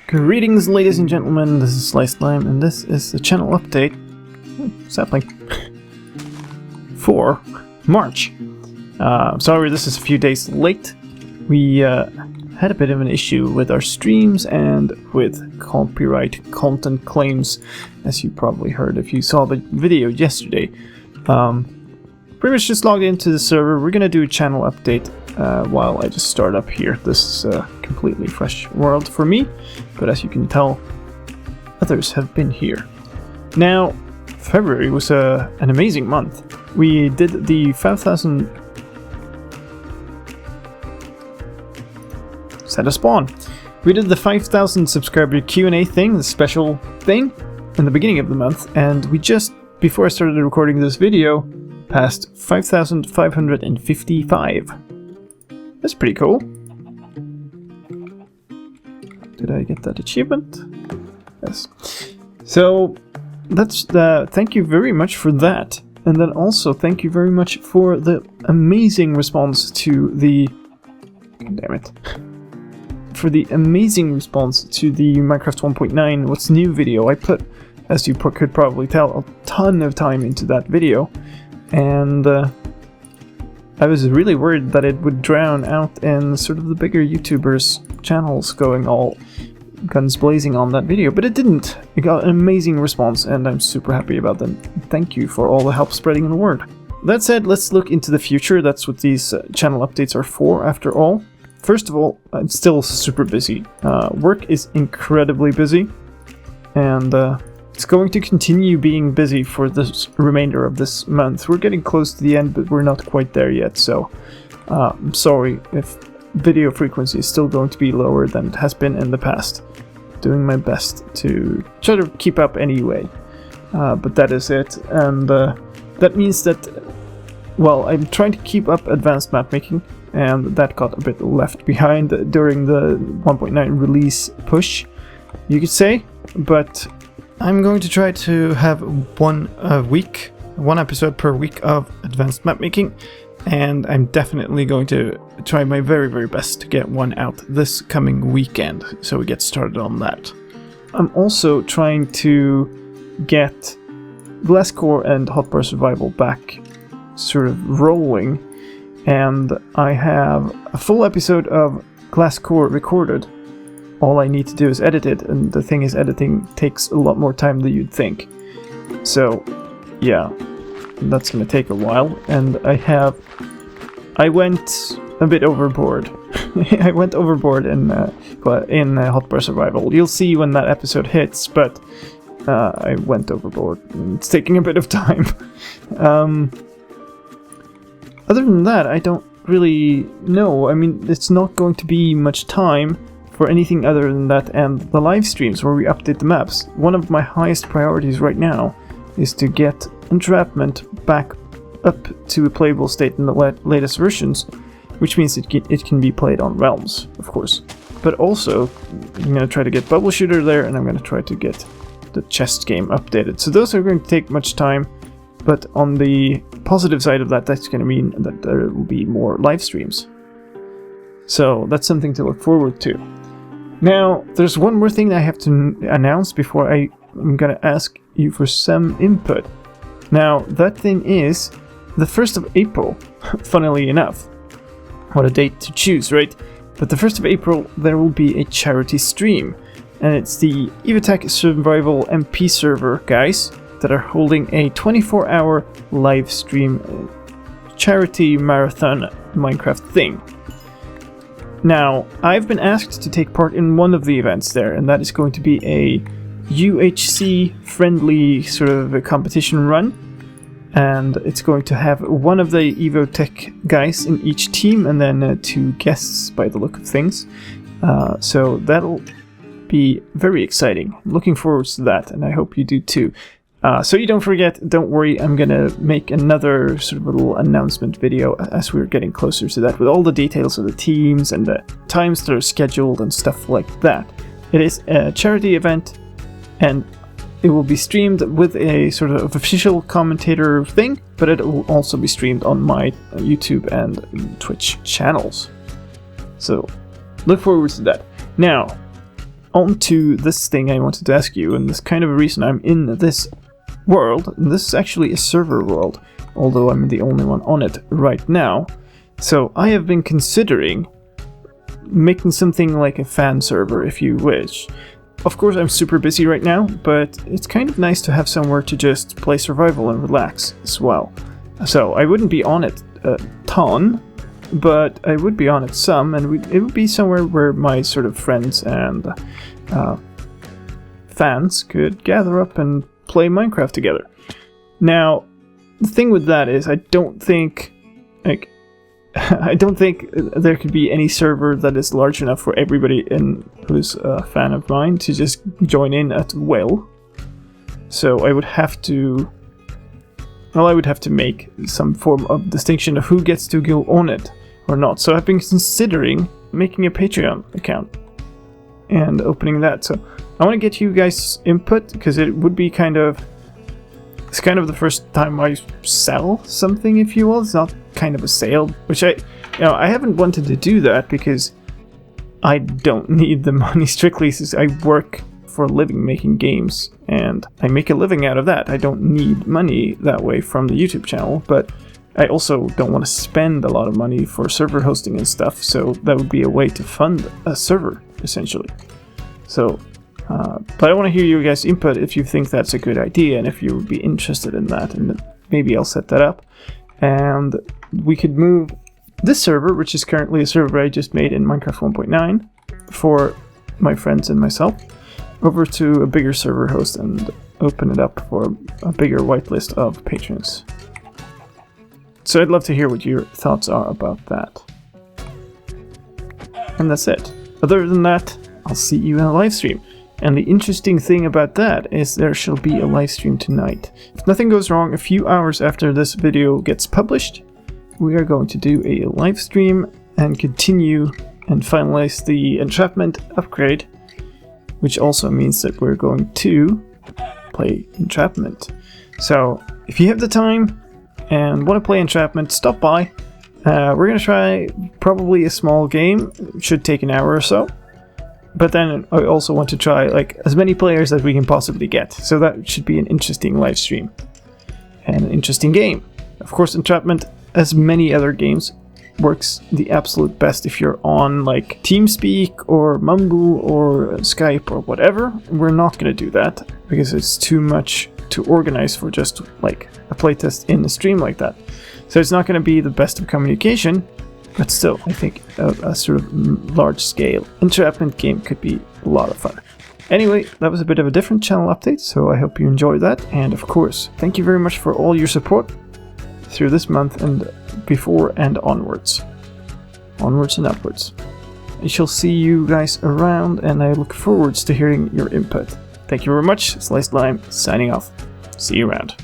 Greetings, ladies and gentlemen, this is slicedlime, and this is the channel update, sapling, for March. Sorry this is a few days late. We had a bit of an issue with our streams and with copyright content claims, as you probably heard if you saw the video yesterday. Pretty much just logged into the server. We're gonna do a channel update while I just start up here. This is a completely fresh world for me, but as you can tell, others have been here. Now, February was an amazing month. We did the 5,000... Set a spawn. We did the 5,000 subscriber Q&A thing, the special thing, in the beginning of the month, and we just, before I started recording this video, passed 5,555. That's pretty cool. Did I get that achievement? Yes. So that's thank you very much for that, and then also thank you very much for the amazing response to the Minecraft 1.9 What's New video. I put, as you could probably tell, a ton of time into that video, and I was really worried that it would drown out in sort of the bigger YouTubers' channels going all guns blazing on that video, but it didn't. It got an amazing response, and I'm super happy about that. Thank you for all the help spreading the word. That said, let's look into the future. That's what these channel updates are for, after all. First of all, I'm still super busy. Work is incredibly busy, and it's going to continue being busy for the remainder of this month. We're getting close to the end, but we're not quite there yet, so I'm sorry if video frequency is still going to be lower than it has been in the past. Doing my best to try to keep up anyway, but that is it, and that means that, well, I'm trying to keep up advanced mapmaking, and that got a bit left behind during the 1.9 release push, you could say, but I'm going to try to have one episode per week of advanced mapmaking, and I'm definitely going to try my very, very best to get one out this coming weekend, so we get started on that. I'm also trying to get Glasscore and Hotbar Survival back sort of rolling, and I have a full episode of Glasscore recorded. All I need to do is edit it, and the thing is, editing takes a lot more time than you'd think. So, yeah, that's gonna take a while, and I went a bit overboard. I went overboard in Hotbar Survival. You'll see when that episode hits, but I went overboard, and it's taking a bit of time. Other than that, I don't really know. I mean, it's not going to be much time for anything other than that and the live streams where we update the maps. One of my highest priorities right now is to get Entrapment back up to a playable state in the latest versions, which means it can be played on Realms, of course. But also, I'm going to try to get Bubble Shooter there, and I'm going to try to get the chest game updated. So those are going to take much time, but on the positive side of that, that's going to mean that there will be more live streams. So that's something to look forward to. Now, there's one more thing that I have to announce before I'm going to ask you for some input. Now, that thing is the 1st of April, funnily enough. What a date to choose, right? But the 1st of April, there will be a charity stream. And it's the EvaTech Survival MP server guys that are holding a 24-hour live stream charity marathon Minecraft thing. Now, I've been asked to take part in one of the events there, and that is going to be a UHC friendly sort of a competition run, and it's going to have one of the EvaTech guys in each team, and then 2 guests by the look of things. So that'll be very exciting. I'm looking forward to that, and I hope you do too. So you don't forget, don't worry, I'm gonna make another sort of a little announcement video as we're getting closer to that, with all the details of the teams and the times that are scheduled and stuff like that. It is a charity event, and it will be streamed with a sort of official commentator thing, but it will also be streamed on my YouTube and Twitch channels. So look forward to that. Now, on to this thing I wanted to ask you, and this kind of a reason I'm in this world. And this is actually a server world, although I'm the only one on it right now. So I have been considering making something like a fan server, if you wish. Of course, I'm super busy right now, but it's kind of nice to have somewhere to just play survival and relax as well. So I wouldn't be on it a ton, but I would be on it some, and it would be somewhere where my sort of friends and fans could gather up and play Minecraft together. Now, the thing with that is, I don't think there could be any server that is large enough for everybody who's a fan of mine to just join in at will. So I would have to make some form of distinction of who gets to go on it or not. So I've been considering making a Patreon account and opening that. So I want to get you guys input, because it would be it's kind of the first time I sell something, if you will. It's not kind of a sale, which I haven't wanted to do that because I don't need the money strictly, since I work for a living making games and I make a living out of that. I don't need money that way from the YouTube channel, but I also don't want to spend a lot of money for server hosting and stuff, so that would be a way to fund a server, essentially. So but I want to hear you guys' input if you think that's a good idea and if you would be interested in that, and maybe I'll set that up. And we could move this server, which is currently a server I just made in Minecraft 1.9 for my friends and myself, over to a bigger server host and open it up for a bigger whitelist of patrons. So I'd love to hear what your thoughts are about that. And that's it. Other than that, I'll see you in a live stream. And the interesting thing about that is there shall be a live stream tonight. If nothing goes wrong, a few hours after this video gets published, we are going to do a live stream and continue and finalize the entrapment upgrade, which also means that we're going to play entrapment. So if you have the time and want to play entrapment, stop by. We're going to try probably a small game. It should take an hour or so. But then I also want to try as many players as we can possibly get. So that should be an interesting live stream. And an interesting game. Of course, entrapment, as many other games, works the absolute best if you're on TeamSpeak or Mumble or Skype or whatever. We're not going to do that because it's too much to organize for just a playtest in a stream like that. So it's not going to be the best of communication. But still, I think a sort of large-scale entrapment game could be a lot of fun. Anyway, that was a bit of a different channel update, so I hope you enjoyed that. And of course, thank you very much for all your support through this month and before and onwards. Onwards and upwards. I shall see you guys around, and I look forward to hearing your input. Thank you very much. Slicedlime signing off. See you around.